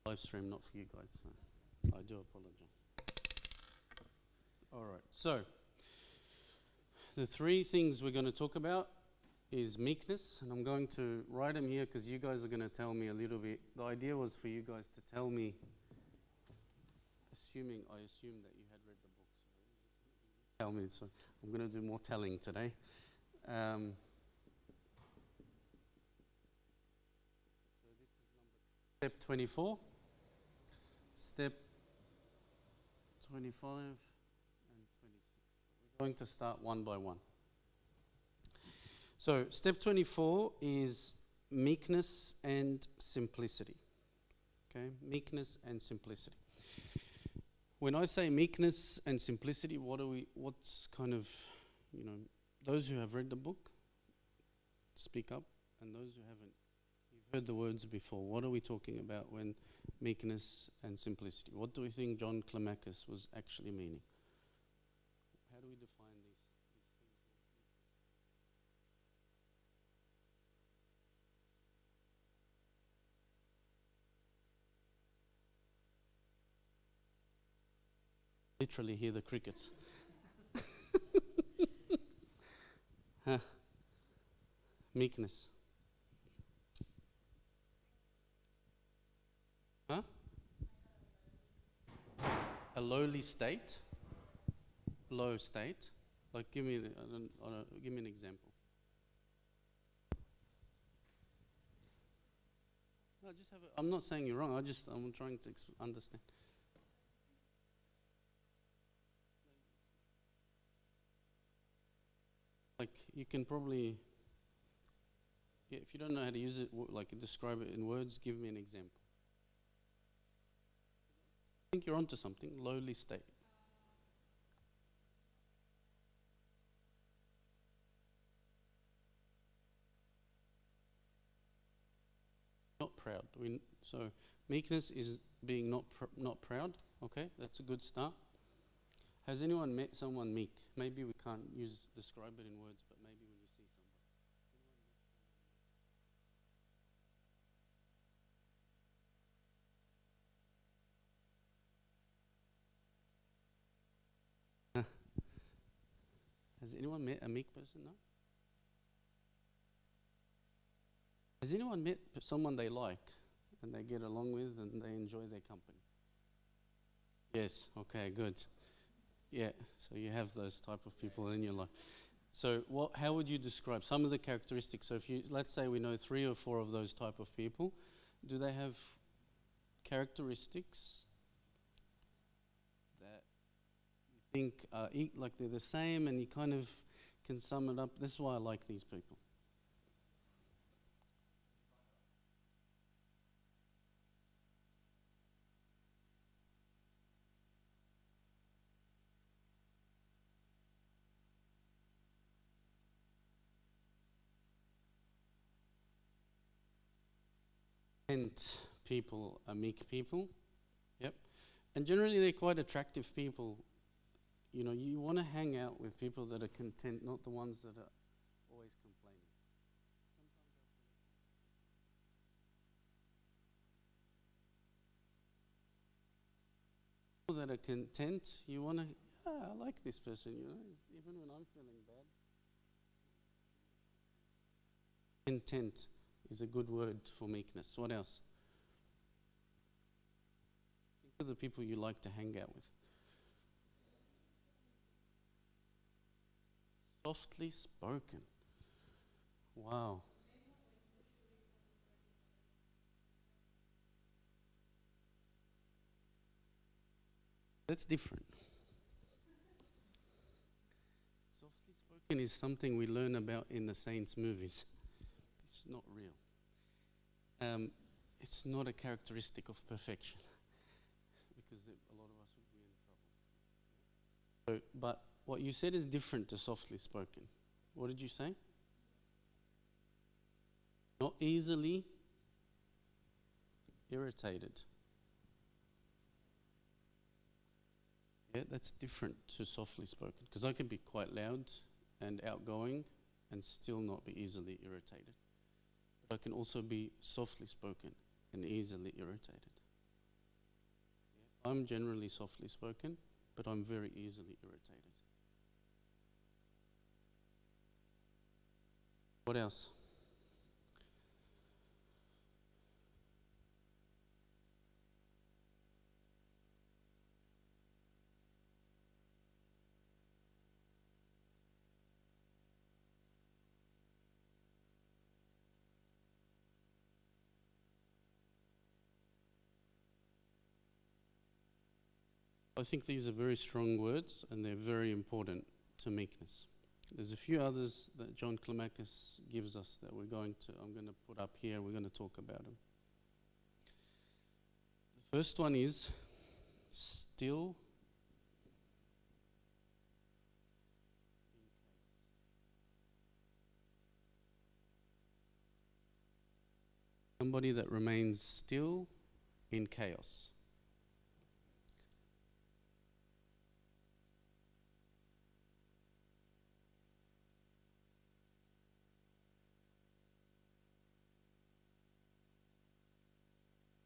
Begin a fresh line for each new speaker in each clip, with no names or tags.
Live stream, not for you guys. So I do apologize. All right. So the three things we're going to talk about is meekness, and I'm going to write them here because you guys are going to tell me a little bit. The idea was for you guys to tell me, I assume that you had read the book. So tell me. So I'm going to do more telling today. So this is step 24. Step 25 and 26. We're going to start one by one. So step 24 is meekness and simplicity. Okay, meekness and simplicity. When I say meekness and simplicity, what's kind of, those who have read the book, speak up, and those who haven't, you've heard the words before. What are we talking about when meekness and simplicity? What do we think John Climacus was actually meaning? How do we define these things? Literally hear the crickets. Huh. Meekness. Huh? A lowly state. Low state. Like, give me an example. I'm not saying you're wrong. I'm trying to understand. Like, you can probably, if you don't know how to use it, like describe it in words, give me an example. I think you're onto something. Lowly state. Not proud. So meekness is being not proud. Okay, that's a good start. Has anyone met someone meek? Maybe we can't describe it in words, but maybe when you see someone. Has anyone met a meek person? No? Has anyone met someone they like and they get along with and they enjoy their company? Yes, okay, good. Yeah, so you have those type of people in your life. So how would you describe some of the characteristics? So let's say we know 3 or 4 of those type of people, do they have characteristics that you think are like they're the same and you kind of can sum it up? This is why I like these people. People are meek people, yep, and generally they're quite attractive people. You want to hang out with people that are content, not the ones that are always complaining. People that are content, you want to, I like this person, even when I'm feeling bad. Content is a good word for meekness. What else? Think of the people you like to hang out with. Softly spoken. Wow. That's different. Softly spoken is something we learn about in the saints' movies. It's not real. It's not a characteristic of perfection because a lot of us would be in trouble. But what you said is different to softly spoken. What did you say? Not easily irritated. Yeah, that's different to softly spoken because I can be quite loud and outgoing and still not be easily irritated. But I can also be softly spoken and easily irritated. I'm generally softly spoken, but I'm very easily irritated. What else? I think these are very strong words and they're very important to meekness. There's a few others that John Climacus gives us that I'm going to put up here. We're going to talk about them. The first one is still somebody that remains still in chaos.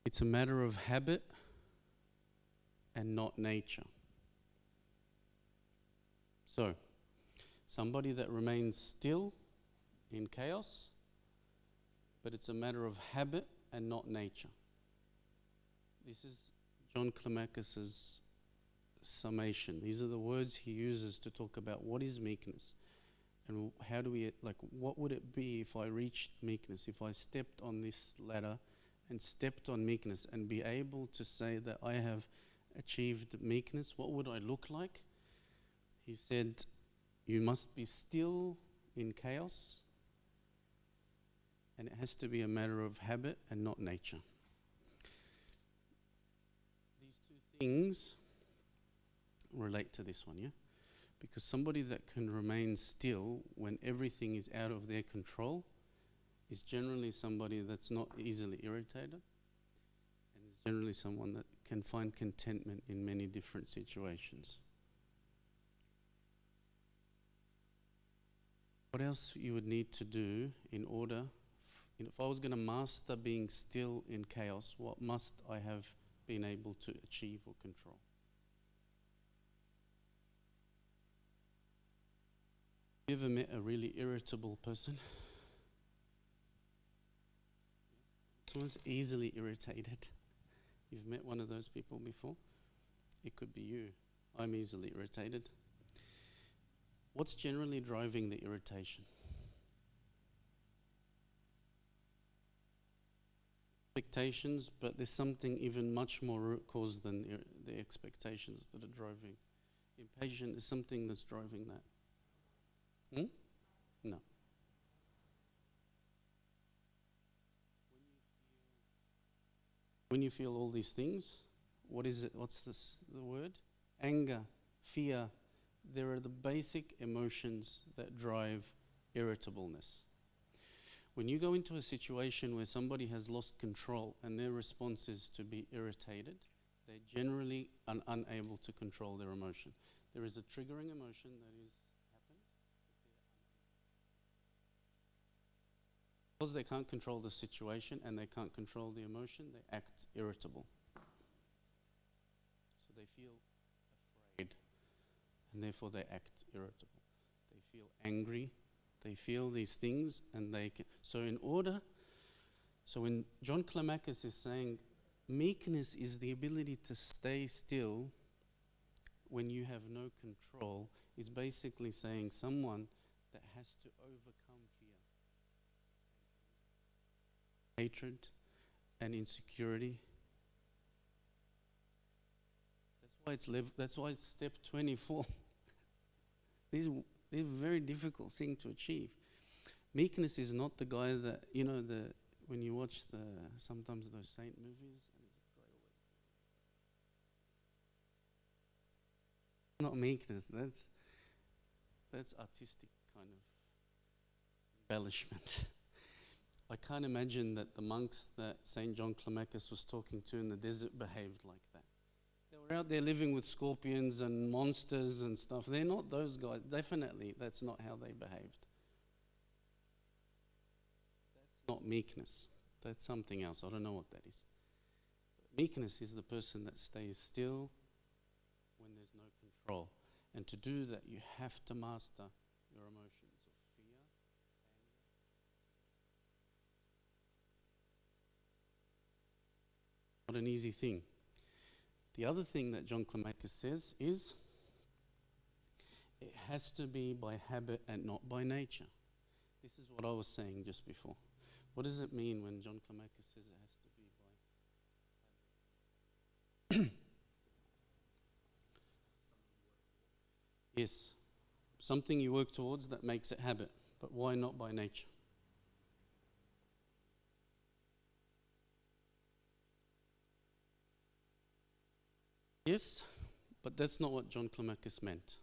It's a matter of habit and not nature. So, somebody that remains still in chaos, but it's a matter of habit and not nature. This is John Climacus's summation. These are the words he uses to talk about what is meekness and how do we, what would it be if I reached meekness, if I stepped on this ladder and stepped on meekness and be able to say that I have achieved meekness, what would I look like? He said, you must be still in chaos, and it has to be a matter of habit and not nature. These two things relate to this one, yeah? Because somebody that can remain still when everything is out of their control is generally somebody that's not easily irritated, and is generally someone that can find contentment in many different situations. What else you would need to do in order, if I was going to master being still in chaos, what must I have been able to achieve or control? Have you ever met a really irritable person? Someone's easily irritated. You've met one of those people before? It could be you. I'm easily irritated. What's generally driving the irritation? Expectations, but there's something even much more root cause than the expectations that are driving. Impatient is something that's driving that. No. When you feel all these things, what is it? What's the word? Anger, fear. There are the basic emotions that drive irritableness. When you go into a situation where somebody has lost control and their response is to be irritated, they're generally unable to control their emotion. There is a triggering emotion that is happened. Because they can't control the situation and they can't control the emotion, they act irritable. So they feel afraid, and therefore they act irritable. They feel angry, they feel these things, and they can. So when John Climacus is saying meekness is the ability to stay still when you have no control, is basically saying someone that has to overcome fear, hatred, and insecurity. That's why it's step 24. These are a very difficult thing to achieve. Meekness is not the guy that, when you watch sometimes those saint movies, and it's a guy always, not meekness, that's artistic kind of embellishment. I can't imagine that the monks that St. John Climacus was talking to in the desert behaved like that. They were out there living with scorpions and monsters and stuff. They're not those guys. Definitely, that's not how they behaved. That's not meekness. That's something else. I don't know what that is. But Meekness is the person that stays still when there's no control. And to do that, you have to master your emotions of fear, anger. Not an easy thing. The other thing that John Climacus says is, it has to be by habit and not by nature. This is what I was saying just before. What does it mean when John Climacus says it has to be by habit? Yes, something you work towards that makes it habit, but why not by nature? Yes, but that's not what John Climacus meant.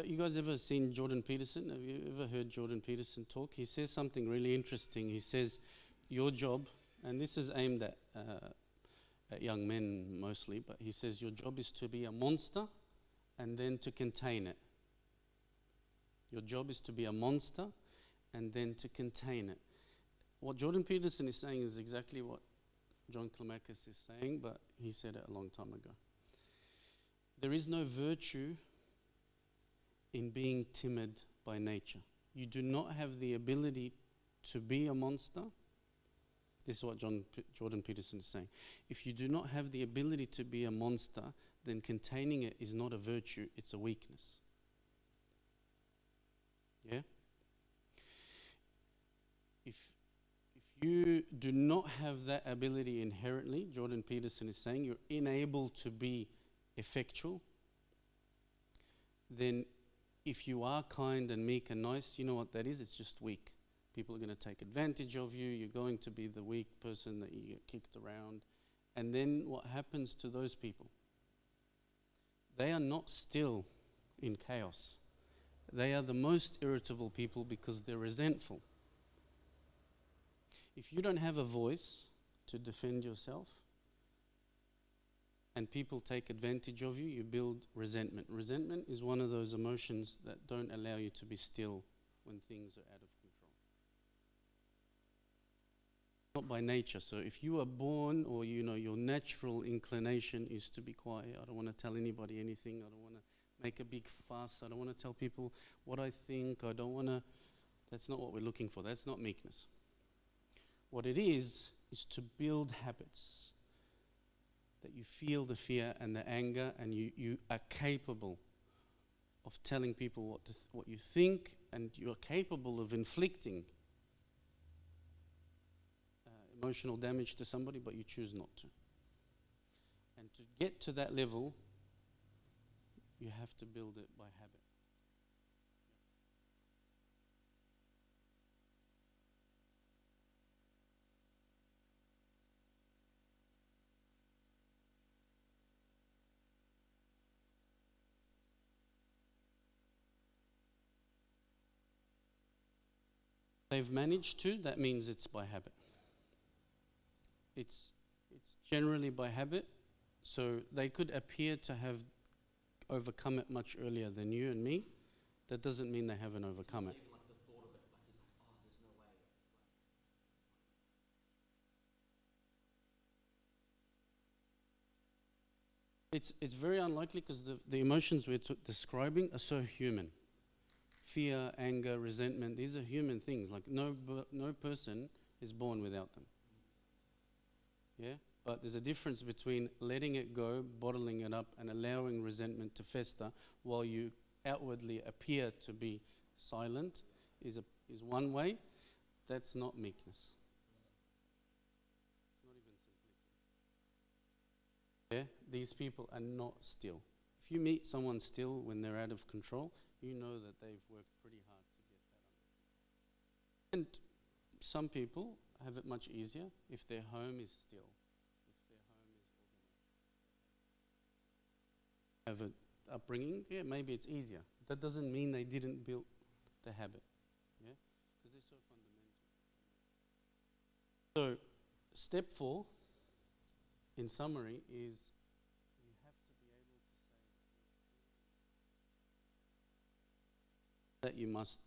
You guys ever seen Jordan Peterson? Have you ever heard Jordan Peterson talk? He says something really interesting. He says, your job, and this is aimed at young men mostly, but he says your job is to be a monster and then to contain it. Your job is to be a monster and then to contain it. What Jordan Peterson is saying is exactly what John Climacus is saying, but he said it a long time ago. There is no virtue in being timid by nature. You do not have the ability to be a monster. This is what Jordan Peterson is saying. If you do not have the ability to be a monster, then containing it is not a virtue, it's a weakness. Yeah? If you do not have that ability inherently, Jordan Peterson is saying, you're unable to be effectual, then if you are kind and meek and nice, you know what that is? It's just weak. People are going to take advantage of you. You're going to be the weak person that you get kicked around. And then what happens to those people? They are not still in chaos. They are the most irritable people because they're resentful. If you don't have a voice to defend yourself and people take advantage of you, you build resentment. Resentment is one of those emotions that don't allow you to be still when things are out of control. Not by nature. So if you are born, or you know your natural inclination is to be quiet, I don't want to tell anybody anything, I don't want to make a big fuss, I don't want to tell people what I think, I don't want to, that's not what we're looking for, that's not meekness. What it is to build habits that you feel the fear and the anger, and you are capable of telling people what you think, and you are capable of inflicting emotional damage to somebody, but you choose not to. And to get to that level, you have to build it by habit. They've managed to, that means it's by habit. It's generally by habit, so they could appear to have overcome it much earlier than you and me. That doesn't mean they haven't overcome it.
Like the thought of it, like he's like, oh, there's no way.
It's very unlikely because the emotions we're describing are so human. Fear, anger, resentment, these are human things. Like no person is born without them. Yeah? But there's a difference between letting it go, bottling it up, and allowing resentment to fester while you outwardly appear to be silent is one way. That's not meekness. It's not even simplicity. Yeah? These people are not still. If you meet someone still when they're out of control, you know that they've worked pretty hard to get that under control. And some people have it much easier if their home is still, if their home is organized. Have an upbringing, yeah, maybe it's easier. That doesn't mean they didn't build the habit, yeah, because they're so fundamental. So, step 4, in summary, is that you must,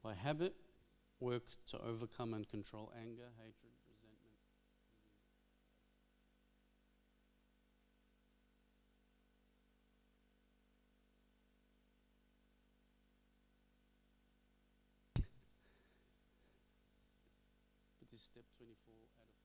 by habit, work to overcome and control anger, hatred, resentment, is step 24 out of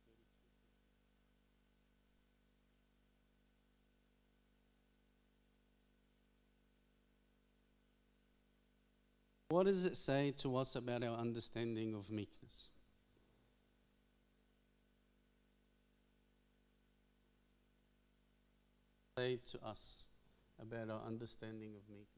32? What does it say to us about our understanding of meekness? Say to us about our understanding of meekness.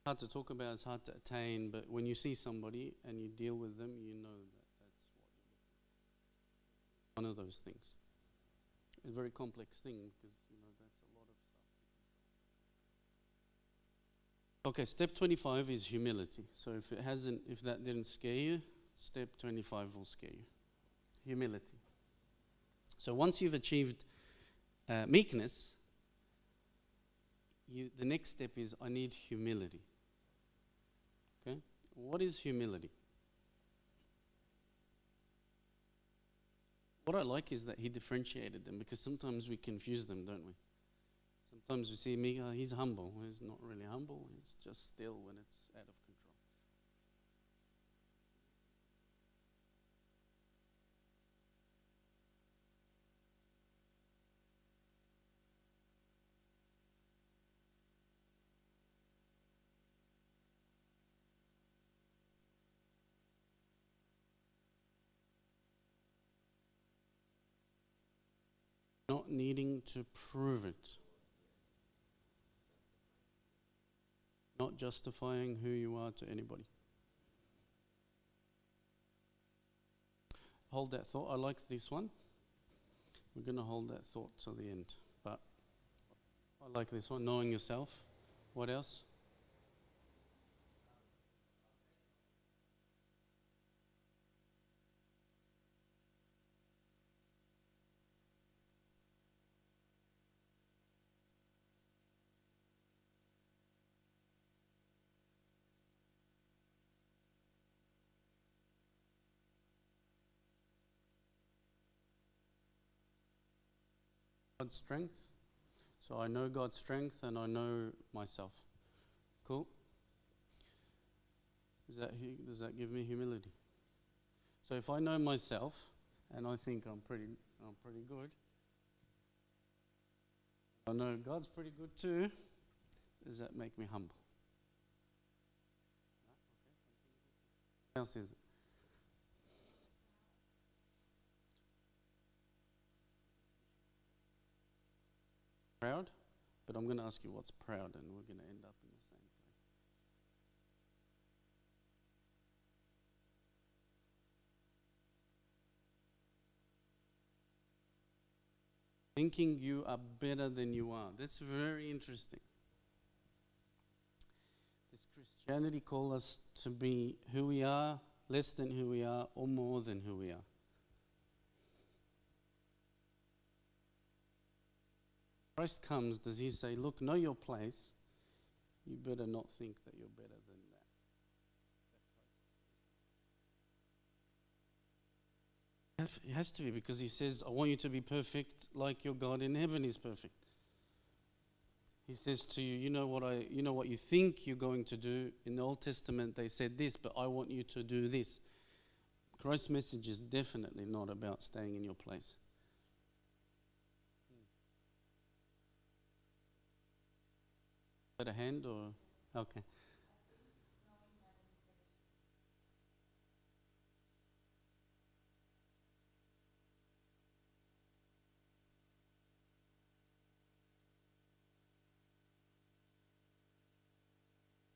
Hard to talk about, it's hard to attain, but when you see somebody and you deal with them, you know that that's what you're looking for. One of those things. It's a very complex thing because that's a lot of stuff. Okay, step 25 is humility. So if that didn't scare you, step 25 will scare you. Humility. So once you've achieved meekness, the next step is I need humility. Okay? What is humility? What I like is that he differentiated them, because sometimes we confuse them, don't we? Sometimes we see me, he's humble. He's not really humble. He's just still when it's out of control. Not needing to prove it. Not justifying who you are to anybody. Hold that thought. I like this one. We're going to hold that thought till the end. But I like this one. Knowing yourself. What else? God's strength. So I know God's strength and I know myself. Cool. Does that give me humility? So if I know myself and I think I'm pretty good, I know God's pretty good too, does that make me humble? What else is it? Proud, but I'm going to ask you what's proud, and we're going to end up in the same place. Thinking you are better than you are. That's very interesting. Does Christianity call us to be who we are, less than who we are, or more than who we are? Christ comes, does he say, look, know your place, you better not think that you're better than that. It has to be, because he says, I want you to be perfect like your God in heaven is perfect. He says to you, you know what you think you're going to do. In the Old Testament they said this, but I want you to do this. Christ's message is definitely not about staying in your place. Is that a hand or? Okay.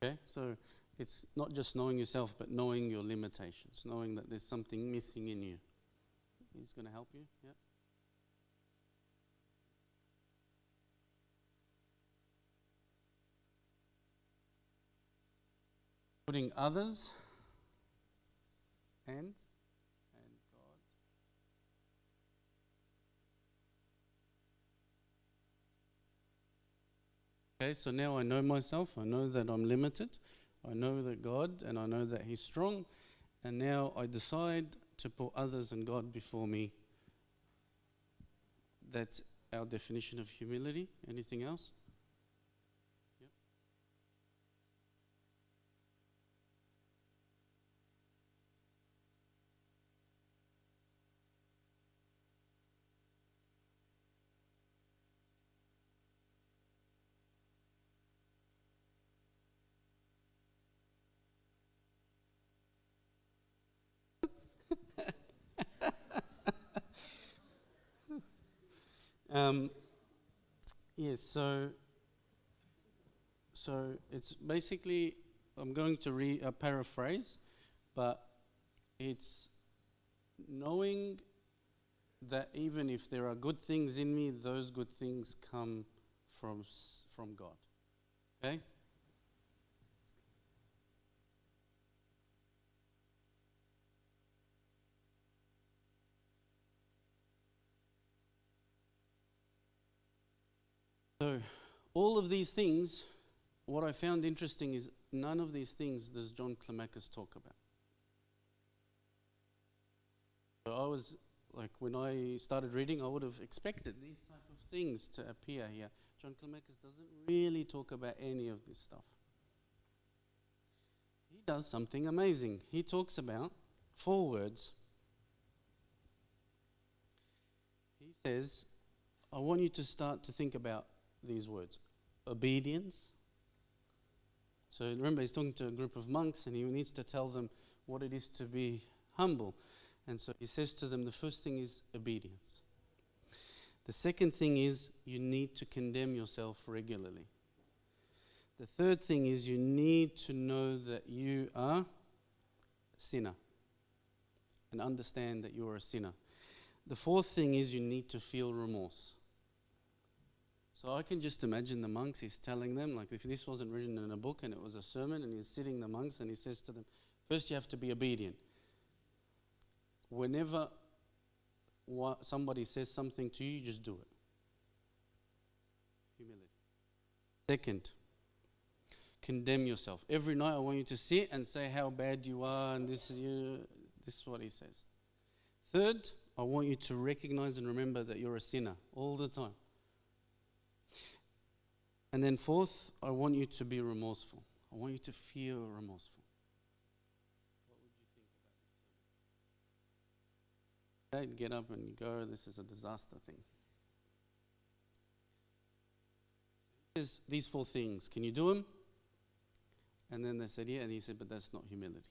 Okay, so it's not just knowing yourself, but knowing your limitations, knowing that there's something missing in you. He's going to help you? Yeah. putting others and God. Okay, so now I know myself, I know that I'm limited, I know that God, and I know that He's strong, and now I decide to put others and God before me. That's our definition of humility. Anything else? Yep. Yes, so it's basically, I'm going to paraphrase, but it's knowing that even if there are good things in me, those good things come from God. Okay? So, all of these things, what I found interesting is none of these things does John Climacus talk about. So I was, like, when I started reading, I would have expected these type of things to appear here. John Climacus doesn't really talk about any of this stuff. He does something amazing. He talks about 4 words. He says, I want you to start to think about these words. Obedience. So remember, he's talking to a group of monks and he needs to tell them what it is to be humble. And so he says to them, the first thing is obedience. The second thing is you need to condemn yourself regularly. The third thing is you need to know that you are a sinner and understand that you are a sinner. The fourth thing is you need to feel remorse. So I can just imagine the monks, he's telling them, like if this wasn't written in a book and it was a sermon and he's sitting the monks and he says to them, first you have to be obedient. Whenever somebody says something to you, you just do it. Humility. Second, condemn yourself. Every night I want you to sit and say how bad you are and this is what he says. Third, I want you to recognize and remember that you're a sinner all the time. And then fourth, I want you to be remorseful. I want you to feel remorseful. What would you think about this? Okay, get up and you go, this is a disaster thing. He says these 4 things, can you do them? And then they said, yeah, and he said, but that's not humility.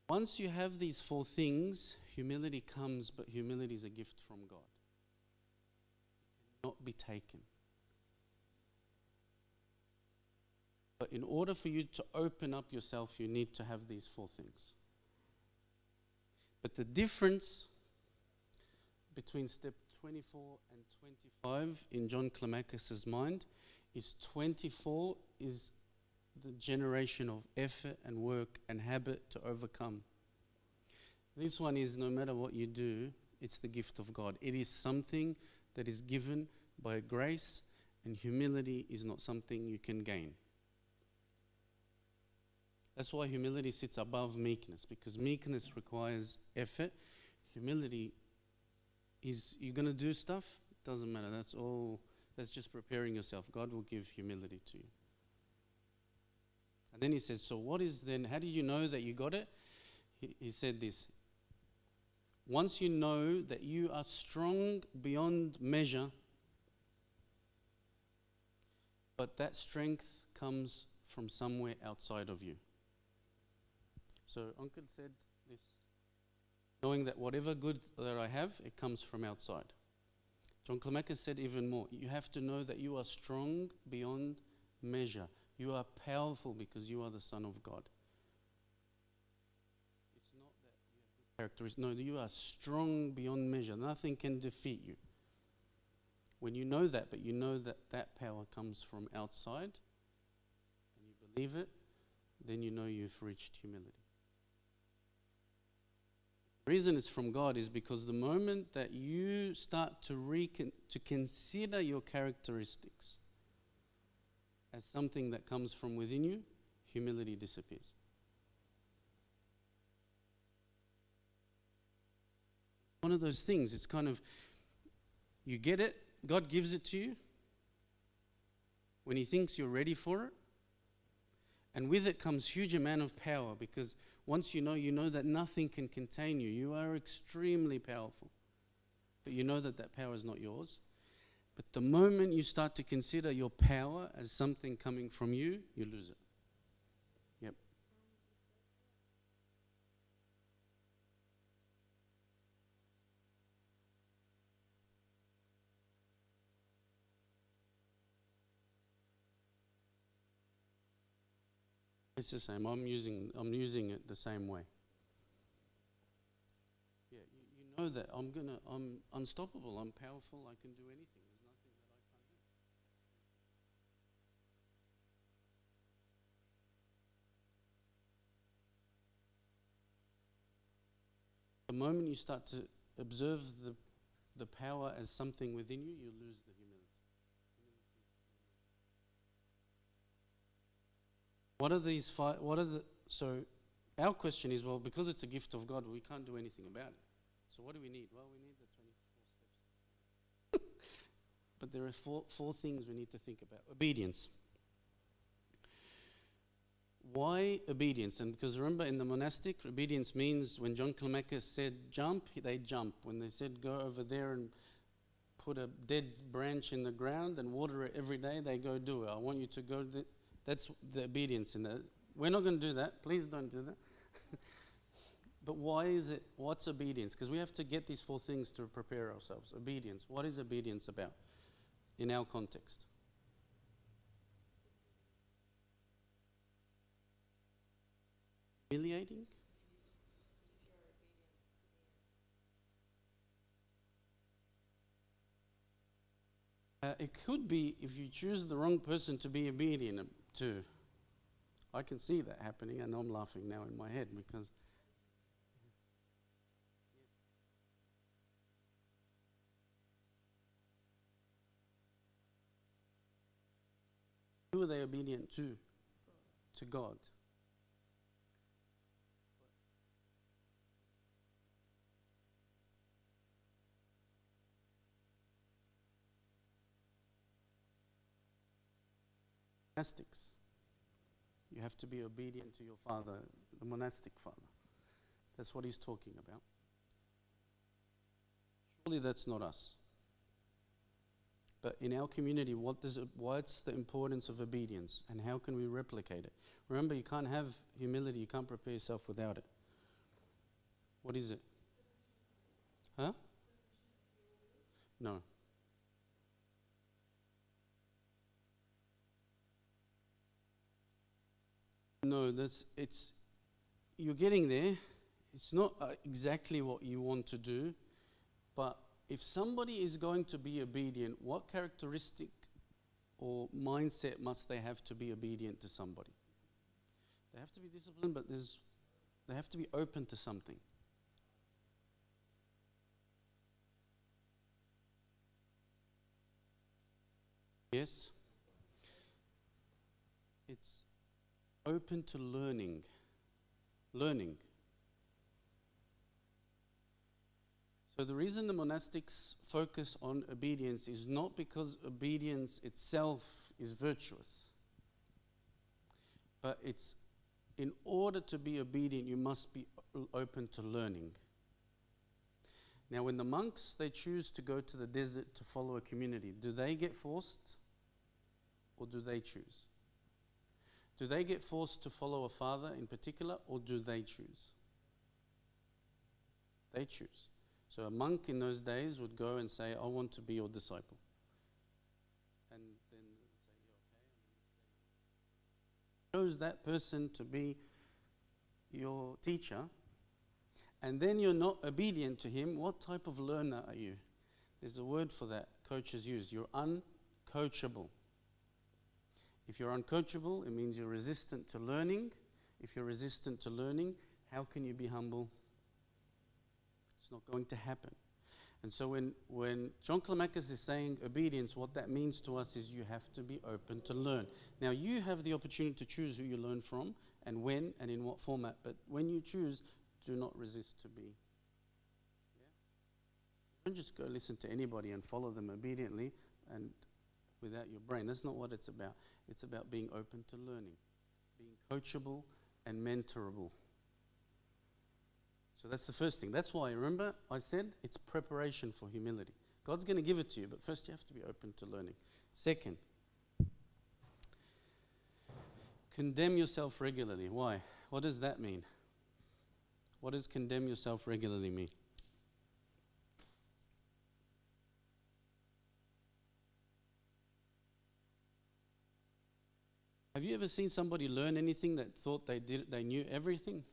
Once you have these 4 things, humility comes, but humility is a gift from God. It cannot be taken. But in order for you to open up yourself, you need to have these 4 things. But the difference between step 24 and 25 in John Climacus's mind is 24 is the generation of effort and work and habit to overcome. This one is no matter what you do, it's the gift of God. It is something that is given by grace, and humility is not something you can gain. That's why humility sits above meekness, because meekness requires effort. Humility is, you're going to do stuff, it doesn't matter. That's just preparing yourself. God will give humility to you. And then he says, so what is then, how do you know that you got it? He said this, once you know that you are strong beyond measure, but that strength comes from somewhere outside of you. So Uncle said this, knowing that whatever good that I have, it comes from outside. John Climacus said even more, you have to know that you are strong beyond measure. You are powerful because you are the Son of God. It's not that you have good characteristics. No, you are strong beyond measure. Nothing can defeat you. When you know that, but you know that that power comes from outside, leave it, then you know you've reached humility. The reason it's from God is because the moment that you start to consider your characteristics as something that comes from within you, humility disappears. One of those things, it's kind of, you get it, God gives it to you when He thinks you're ready for it. And with it comes huge amount of power, because once you know that nothing can contain you. You are extremely powerful. But you know that that power is not yours. But the moment you start to consider your power as something coming from you, you lose it. Yep. It's the same. I'm using it the same way. Yeah, you know that I'm unstoppable. I'm powerful. I can do anything. There's nothing that I can't do. The moment you start to observe the power as something within you, you lose the humility. So our question is, well, because it's a gift of God, we can't do anything about it. So what do we need? Well, we need the 24 steps. But there are four things we need to think about. Obedience. Why obedience? And because remember, in the monastic, obedience means when John Climacus said jump, they jump. When they said go over there and put a dead branch in the ground and water it every day, they go do it. I want you to go that's the obedience in that. We're not going to do that. Please don't do that. But why is it? What's obedience? Because we have to get these four things to prepare ourselves. Obedience. What is obedience about in our context? Humiliating? It could be if you choose the wrong person to be obedient to. I can see that happening, and I'm laughing now in my head because who are they obedient to? To God. Monastics. You have to be obedient to your father, the monastic father. That's what he's talking about. Surely that's not us. But in our community, what's the importance of obedience and how can we replicate it? Remember, you can't have humility, you can't prepare yourself without it. What is it? Huh? No. No, you're getting there. It's not exactly what you want to do, but if somebody is going to be obedient, what characteristic or mindset must they have to be obedient to somebody? They have to be disciplined, but they have to be open to something. Yes? It's open to learning. Learning. So the reason the monastics focus on obedience is not because obedience itself is virtuous, but it's in order to be obedient, you must be open to learning. Now, when the monks, they choose to go to the desert to follow a community, do they get forced or do they choose? Do they get forced to follow a father in particular, or do they choose? They choose. So a monk in those days would go and say, I want to be your disciple. And then they would say, okay. Chose that person to be your teacher, and then you're not obedient to him. What type of learner are you? There's a word for that coaches use. You're uncoachable. If you're uncoachable, it means you're resistant to learning. If you're resistant to learning, how can you be humble? It's not going to happen. And so when John Climacus is saying obedience, what that means to us is you have to be open to learn. Now, you have the opportunity to choose who you learn from and when and in what format. But when you choose, do not resist to be. Yeah? Don't just go listen to anybody and follow them obediently and without your brain. That's not what it's about. It's about being open to learning, being coachable and mentorable. So that's the first thing. That's why, remember, I said it's preparation for humility. God's going to give it to you, but first you have to be open to learning. Second, condemn yourself regularly. Why? What does that mean? What does condemn yourself regularly mean? Have you ever seen somebody learn anything that thought they knew everything?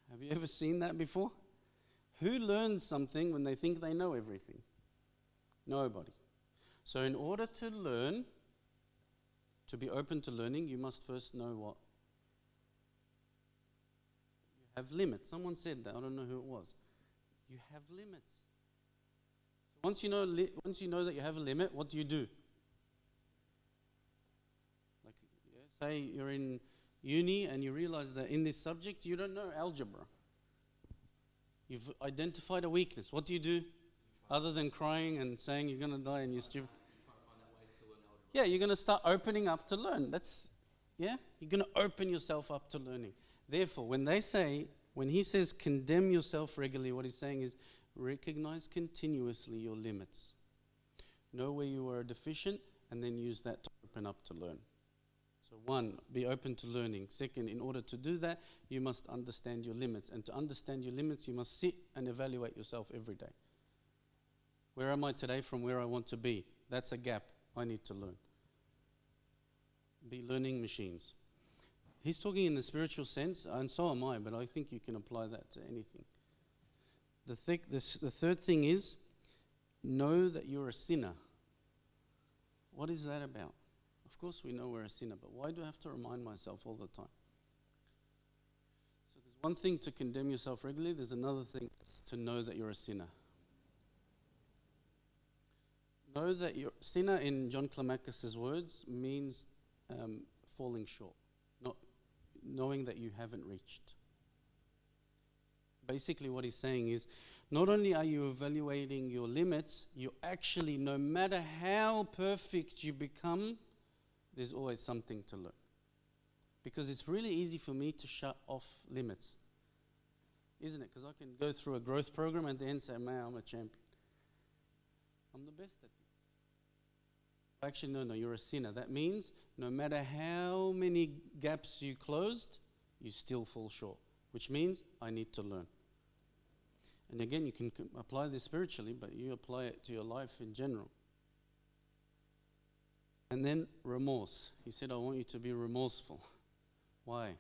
Have you ever seen that before? Who learns something when they think they know everything? Nobody. So in order to learn, to be open to learning, you must first know what? You have limits. Someone said that. I don't know who it was. You have limits. Once you know that you have a limit, what do you do? Like, say you're in uni and you realize that in this subject you don't know algebra. You've identified a weakness. What do you do? Other than crying and saying you're going to die and you're stupid. Yeah, you're going to start opening up to learn. You're going to open yourself up to learning. Therefore, when he says condemn yourself regularly, what he's saying is recognize continuously your limits. Know where you are deficient and then use that to open up to learn. So one, be open to learning. Second, in order to do that, you must understand your limits. And to understand your limits, you must sit and evaluate yourself every day. Where am I today from where I want to be? That's a gap. I need to learn. Be learning machines. He's talking in the spiritual sense, and so am I, but I think you can apply that to anything. The third thing is, know that you're a sinner. What is that about? Of course we know we're a sinner, but why do I have to remind myself all the time? So there's one thing to condemn yourself regularly, there's another thing to know that you're a sinner. Know that you're a sinner, in John Climacus' words, means falling short, not knowing that you haven't reached. Basically what he's saying is, not only are you evaluating your limits, you actually, no matter how perfect you become, there's always something to learn. Because it's really easy for me to shut off limits. Isn't it? Because I can go through a growth program and at the end say, man, I'm a champion. I'm the best at this. Actually, no, you're a sinner. That means no matter how many gaps you closed, you still fall short. Which means I need to learn. And again, you can apply this spiritually, but you apply it to your life in general. And then remorse. He said, I want you to be remorseful. Why?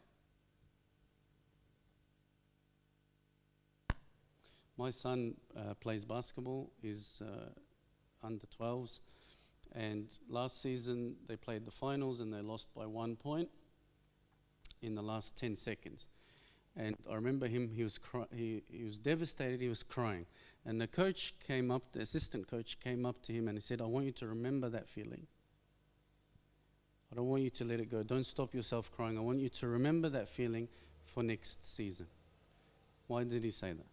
My son plays basketball, is under 12s, and last season they played the finals and they lost by 1 point in the last 10 seconds. And I remember him, he was devastated, he was crying. And the coach came up, the assistant coach came up to him and he said, I want you to remember that feeling. I don't want you to let it go. Don't stop yourself crying. I want you to remember that feeling for next season. Why did he say that?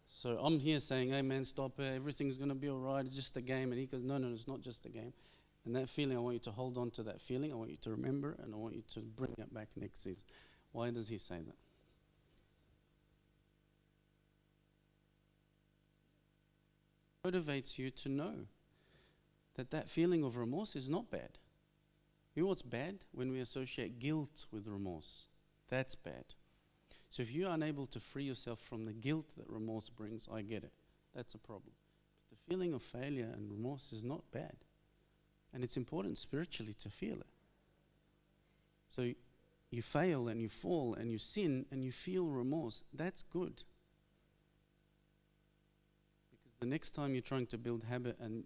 So I'm here saying, hey man, stop it. Everything's going to be all right. It's just a game. And he goes, no, it's not just a game. And that feeling, I want you to hold on to that feeling. I want you to remember it, and I want you to bring it back next season. Why does he say that? It motivates you to know that that feeling of remorse is not bad. You know what's bad? When we associate guilt with remorse. That's bad. So if you're unable to free yourself from the guilt that remorse brings, I get it. That's a problem. But the feeling of failure and remorse is not bad. And it's important spiritually to feel it. So you fail and you fall and you sin and you feel remorse. That's good. Because the next time you're trying to build habit and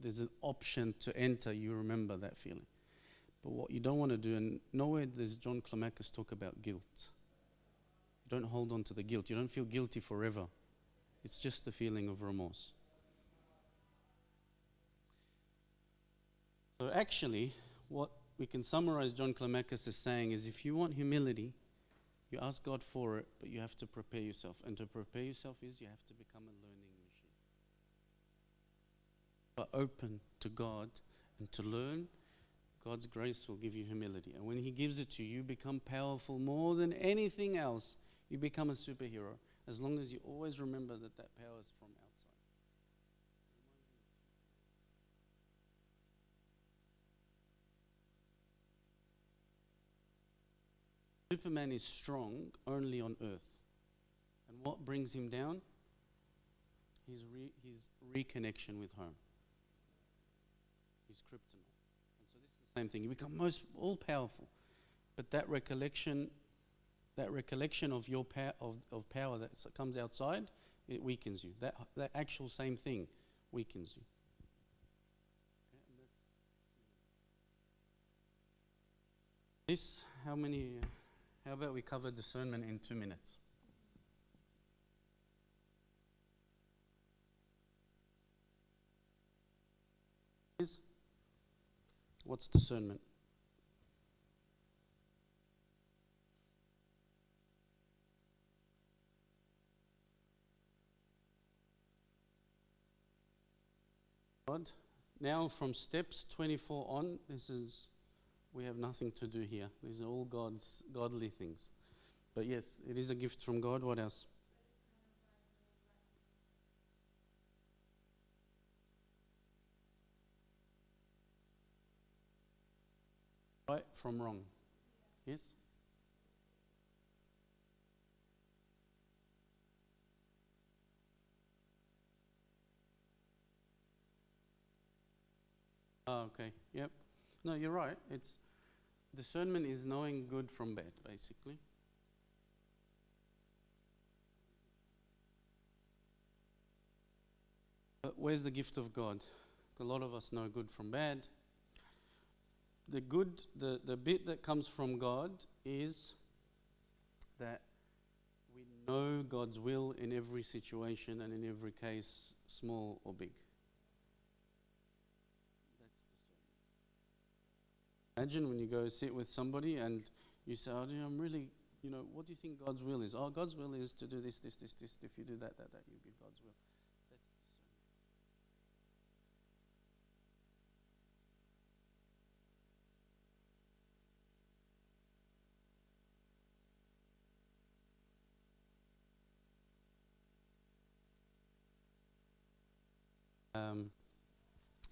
there's an option to enter, you remember that feeling. But what you don't want to do, and nowhere does John Climacus talk about guilt. You don't hold on to the guilt. You don't feel guilty forever. It's just the feeling of remorse. So actually, what we can summarize John Climacus as saying is, if you want humility, you ask God for it, but you have to prepare yourself. And to prepare yourself is you have to become a learning machine. But open to God and to learn, God's grace will give you humility. And when He gives it to you, you become powerful more than anything else. You become a superhero, as long as you always remember that that power is from outside. Superman is strong only on earth. And what brings him down? His reconnection with home. His kryptonite. And so this is the same thing. You become all powerful. But that recollection of your of power that comes outside, it weakens you. That actual same thing weakens you. Okay, how about we cover discernment in 2 minutes? What's discernment? God. Now from steps 24 on, we have nothing to do here. These are all godly things. But yes, it is a gift from God. What else? Right from wrong. Yes? Oh, okay. Yep. No, you're right. Discernment is knowing good from bad, basically. But where's the gift of God? A lot of us know good from bad. The bit that comes from God is that we know God's will in every situation and in every case, small or big. Imagine when you go sit with somebody and you say, oh, I'm really, what do you think God's will is? Oh, God's will is to do this. If you do that, you'll be God's will.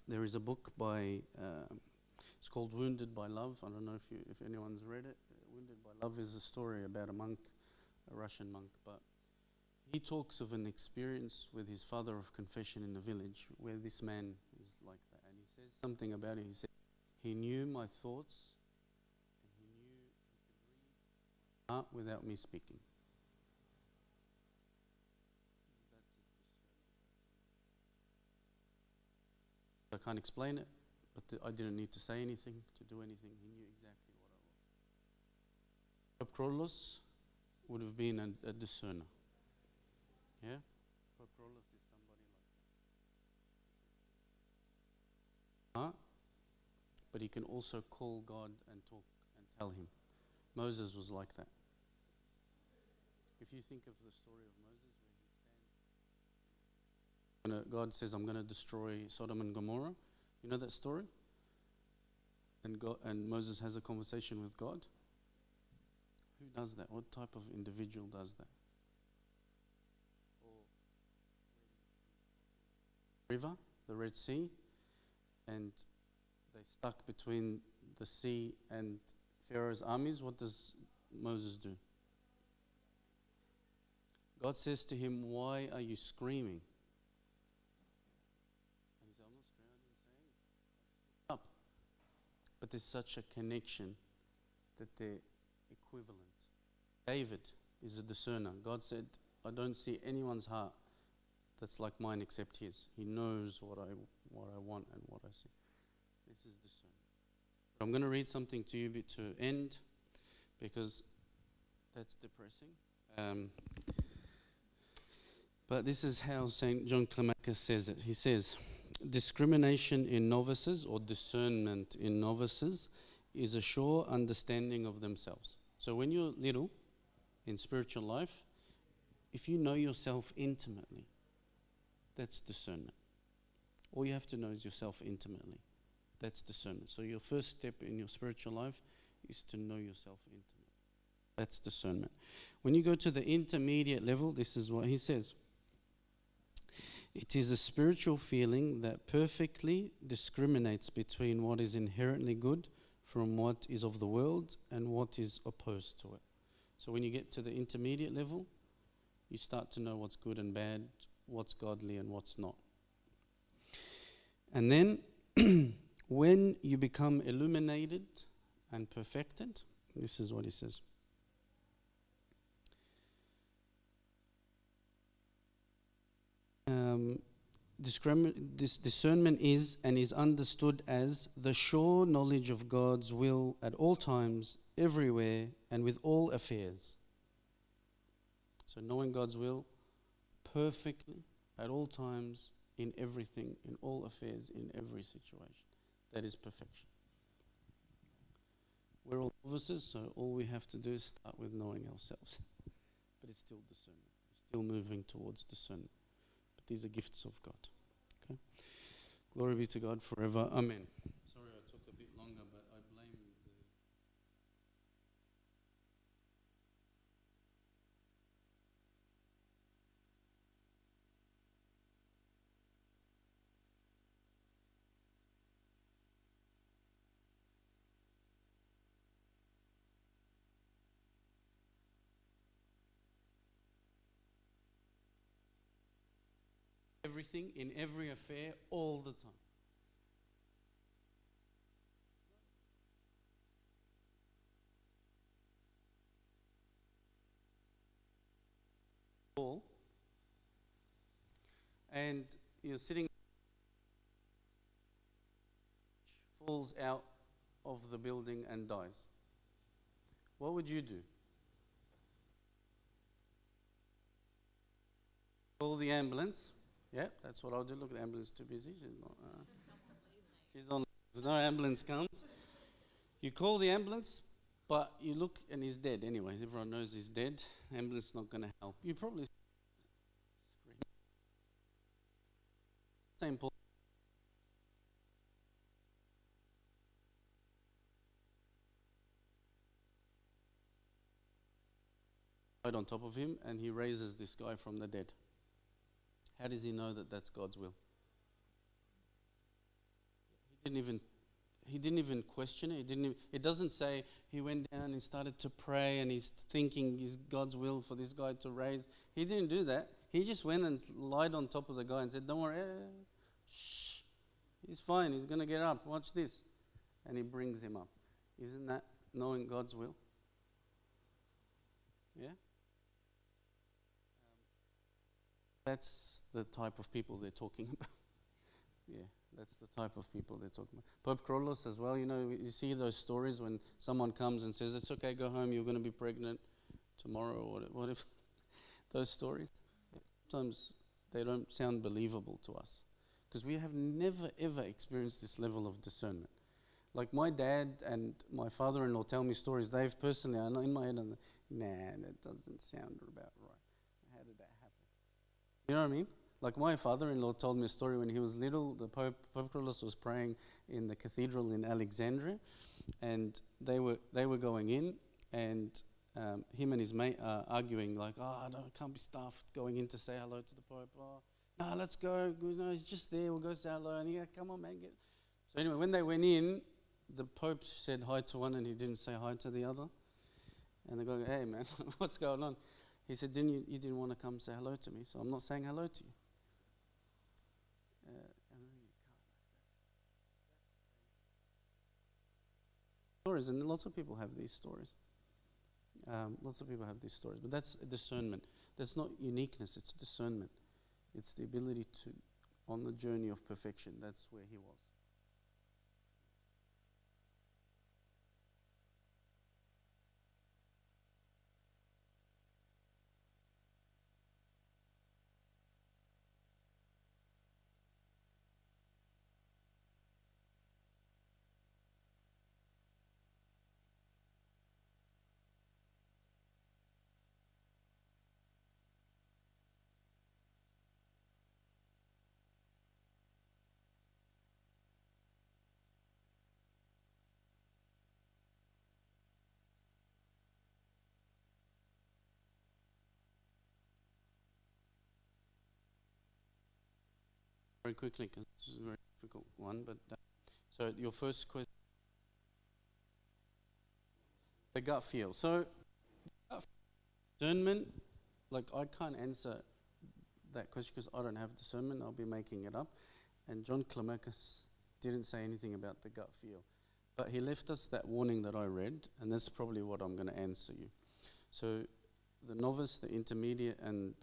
There is a book by, it's called Wounded by Love. I don't know if anyone's read it. Wounded by Love is a story about a monk, a Russian monk, but he talks of an experience with his father of confession in the village where this man is like that. And he says something about it. He said, he knew my thoughts and he knew he could read my heart without me speaking. I can't explain it, but I didn't need to say anything, to do anything. He knew exactly what I was. Pope Krolos would have been a discerner. Yeah? Pope Krolos is somebody like that. But he can also call God and talk and tell him. Moses was like that. If you think of the story of Moses, God says, I'm going to destroy Sodom and Gomorrah. You know that story? And Moses has a conversation with God. Who does that? What type of individual does that? River, the Red Sea, and they stuck between the sea and Pharaoh's armies. What does Moses do? God says to him, why are you screaming? But there's such a connection that they're equivalent. David is a discerner. God said, I don't see anyone's heart that's like mine except his. He knows what I what I want and what I see. This is discernment. I'm going to read something to you to end, because that's depressing. But this is how St. John Climacus says it. He says, discrimination in novices, or discernment in novices, is a sure understanding of themselves. So when you're little in spiritual life, if you know yourself intimately, that's discernment. All you have to know is yourself intimately. That's discernment. So your first step in your spiritual life is to know yourself intimately. That's discernment. When you go to the intermediate level, this is what he says. It is a spiritual feeling that perfectly discriminates between what is inherently good from what is of the world and what is opposed to it. So when you get to the intermediate level, you start to know what's good and bad, what's godly and what's not. And then when you become illuminated and perfected, this is what he says. This discernment is and is understood as the sure knowledge of God's will at all times, everywhere, and with all affairs. So knowing God's will perfectly at all times, in everything, in all affairs, in every situation. That is perfection. We're all novices, so all we have to do is start with knowing ourselves. But it's still discernment. We're still moving towards discernment. But these are gifts of God. Okay? Glory be to God forever. Amen. Sorry I took a bit longer, but I blame the... Everything, in every affair, all the time. And you're sitting, falls out of the building and dies. What would you do? Call the ambulance. Yeah, that's what I'll do. Look, the ambulance is too busy. She's not. She's on. No ambulance comes. You call the ambulance, but you look and he's dead anyway. Everyone knows he's dead. Ambulance is not going to help. You probably scream. Same Paul. Right on top of him, and he raises this guy from the dead. How does he know that that's God's will? He didn't even question it. It doesn't say he went down and started to pray and he's thinking it's God's will for this guy to raise. He didn't do that. He just went and lied on top of the guy and said, don't worry, shh, he's fine, he's going to get up, watch this. And he brings him up. Isn't that knowing God's will? Yeah? That's the type of people they're talking about. Yeah, that's the type of people they're talking about. Pope Krolos as well, you know, you see those stories when someone comes and says, it's okay, go home, you're going to be pregnant tomorrow, or whatever. Those stories, sometimes they don't sound believable to us. Because we have never, ever experienced this level of discernment. Like my dad and my father-in-law tell me stories. They've personally, I know in my head, I'm like, nah, that doesn't sound about right. How did that happen? You know what I mean? Like my father-in-law told me a story when he was little. The Pope Krolos was praying in the cathedral in Alexandria, and they were going in, and him and his mate are arguing like, I can't be stuffed going in to say hello to the Pope. Oh, no, let's go. No, he's just there. We'll go say hello. And he goes, come on, man. So anyway, when they went in, the Pope said hi to one, and he didn't say hi to the other. And they go, hey, man, what's going on? He said, you didn't want to come say hello to me, so I'm not saying hello to you. Stories, and lots of people have these stories. But that's discernment. That's not uniqueness, it's discernment. It's the ability to on the journey of perfection. That's where he was. Very quickly, because this is a very difficult one. But so your first question, the gut feel. So discernment, like I can't answer that question because I don't have discernment. I'll be making it up. And John Climacus didn't say anything about the gut feel, but he left us that warning that I read, and that's probably what I'm going to answer you. So the novice, the intermediate, and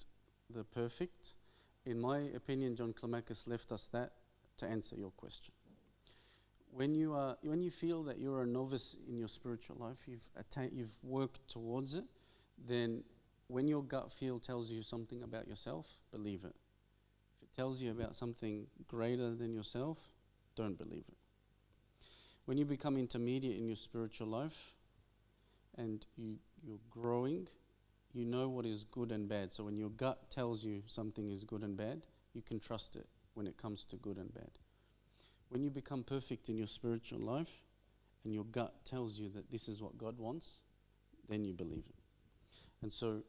the perfect. In my opinion, John Climacus left us that to answer your question. When you feel that you're a novice in your spiritual life, you've worked towards it, then when your gut feel tells you something about yourself, believe it. If it tells you about something greater than yourself, don't believe it. When you become intermediate in your spiritual life and you're growing, you know what is good and bad. So when your gut tells you something is good and bad, you can trust it when it comes to good and bad. When you become perfect in your spiritual life and your gut tells you that this is what God wants, then you believe it. And so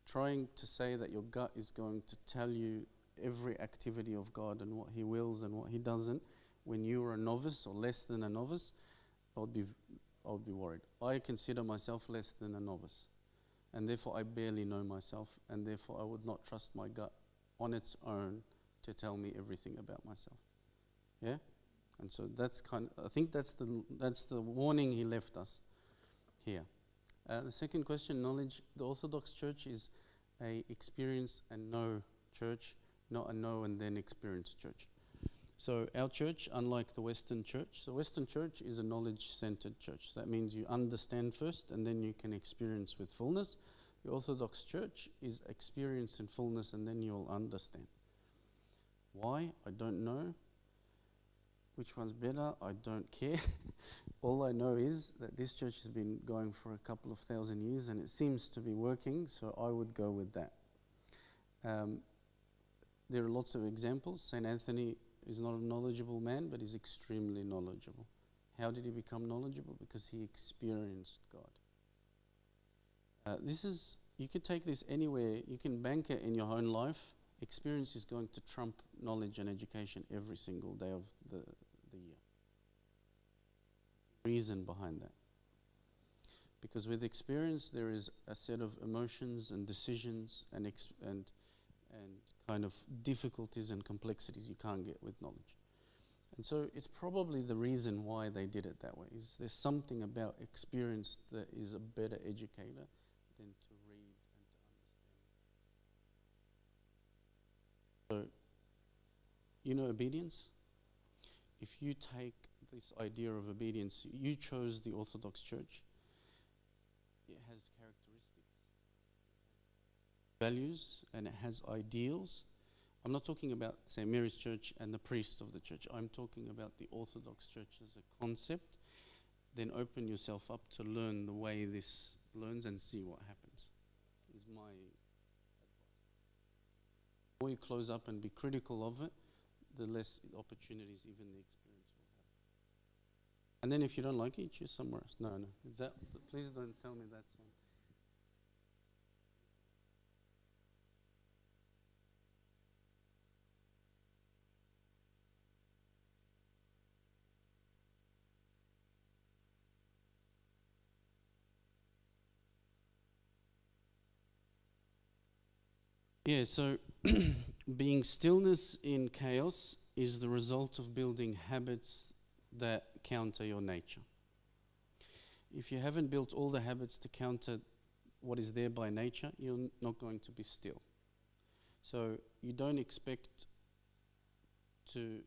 trying to say that your gut is going to tell you every activity of God and what he wills and what he doesn't, when you are a novice or less than a novice, I would be worried. I consider myself less than a novice. And therefore I barely know myself, and therefore I would not trust my gut on its own to tell me everything about myself. Yeah? And so I think that's the warning he left us here. The second question, knowledge. The Orthodox Church is a experience and know church, not a know and then experience church. So our church, unlike the Western Church, the Western Church is a knowledge-centered church. That means you understand first and then you can experience with fullness. The Orthodox Church is experience in fullness and then you'll understand. Why? I don't know. Which one's better? I don't care. All I know is that this church has been going for a couple of thousand years and it seems to be working, so I would go with that. There are lots of examples. St. Anthony is not a knowledgeable man, but he's extremely knowledgeable. How did he become knowledgeable? Because he experienced God. You could take this anywhere. You can bank it in your own life. Experience is going to trump knowledge and education every single day of the year. Reason behind that. Because with experience, there is a set of emotions and decisions and kind of difficulties and complexities you can't get with knowledge. And so it's probably the reason why they did it that way. Is there's something about experience that is a better educator than to read and to understand. So, obedience? If you take this idea of obedience, you chose the Orthodox Church. It has characteristics, values, and it has ideals. I'm not talking about St. Mary's Church and the priest of the church. I'm talking about the Orthodox Church as a concept. Then open yourself up to learn the way this learns and see what happens, is my advice. The more you close up and be critical of it, the less opportunities even the experience will have. And then if you don't like it, choose somewhere else. No. Please don't tell me that's one. Yeah, so being stillness in chaos is the result of building habits that counter your nature. If you haven't built all the habits to counter what is there by nature, you're not going to be still. So you don't expect to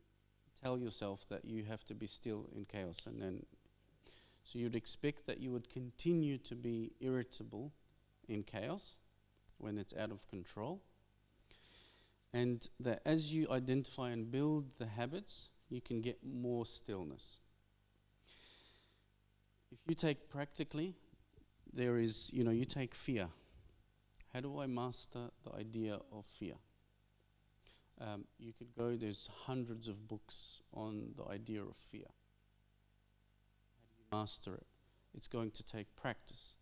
tell yourself that you have to be still in chaos, and then so you'd expect that you would continue to be irritable in chaos when it's out of control, and that as you identify and build the habits, you can get more stillness. If you take practically, there is, you take fear. How do I master the idea of fear? You could go, there's hundreds of books on the idea of fear. How do you master it? It's going to take practice.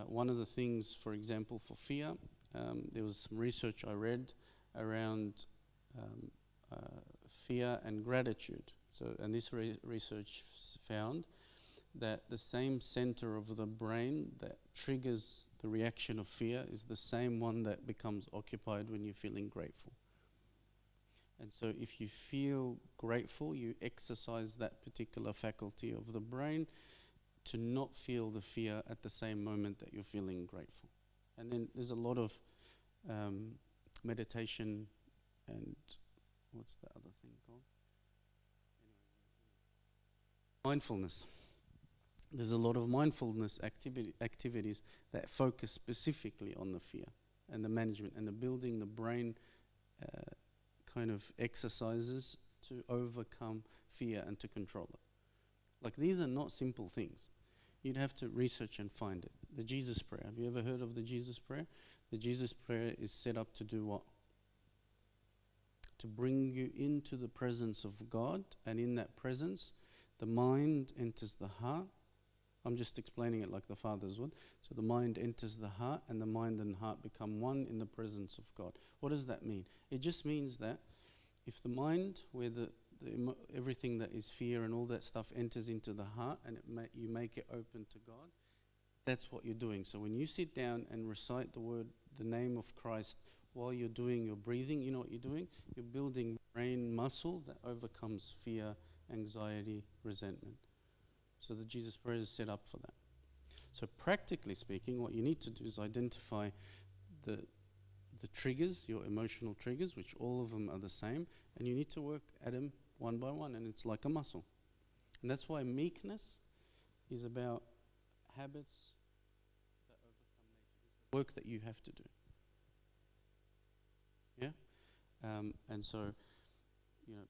One of the things, for example, for fear, there was some research I read around fear and gratitude. And this research found that the same center of the brain that triggers the reaction of fear is the same one that becomes occupied when you're feeling grateful. And so if you feel grateful, you exercise that particular faculty of the brain to not feel the fear at the same moment that you're feeling grateful. And then there's a lot of meditation and what's the other thing called? Mindfulness. There's a lot of mindfulness activities that focus specifically on the fear and the management and the building the brain kind of exercises to overcome fear and to control it. Like, these are not simple things. You'd have to research and find it. The Jesus Prayer. Have you ever heard of the Jesus Prayer? The Jesus Prayer is set up to do what? To bring you into the presence of God, and in that presence, the mind enters the heart. I'm just explaining it like the fathers would. So the mind enters the heart, and the mind and heart become one in the presence of God. What does that mean? It just means that if the mind, where everything that is fear and all that stuff enters into the heart, and you make it open to God, that's what you're doing. So when you sit down and recite the name of Christ while you're doing your breathing, you know what you're doing? You're building brain muscle that overcomes fear, anxiety, resentment. So the Jesus Prayer is set up for that. So practically speaking, what you need to do is identify the triggers, your emotional triggers, which all of them are the same, and you need to work at them one by one, and it's like a muscle. And that's why meekness is about habits that overcome nature. It's the work that you have to do. Yeah? And so,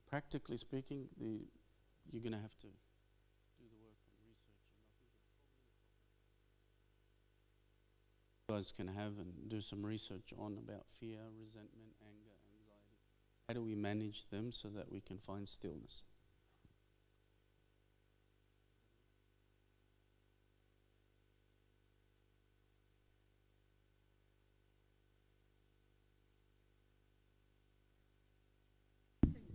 practically speaking, you're going to have to do the work and research. And I think it's probably you guys can have and do some research on about fear, resentment, anger, anxiety. How do we manage them so that we can find stillness?
Thanks,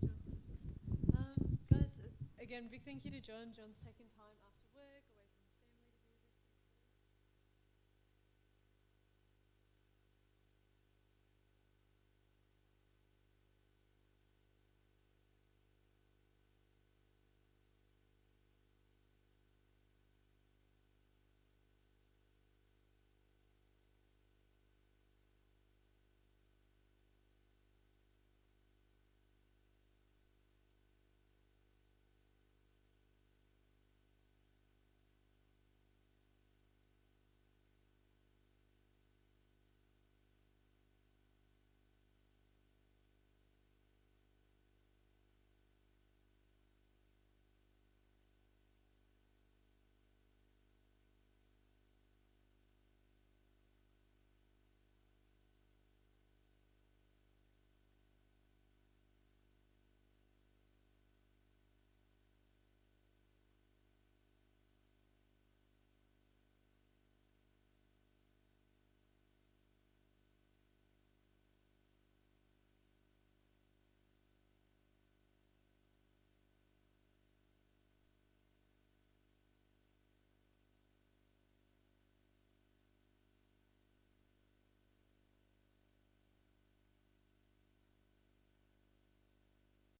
John. Guys, again, big thank you to John. John's taken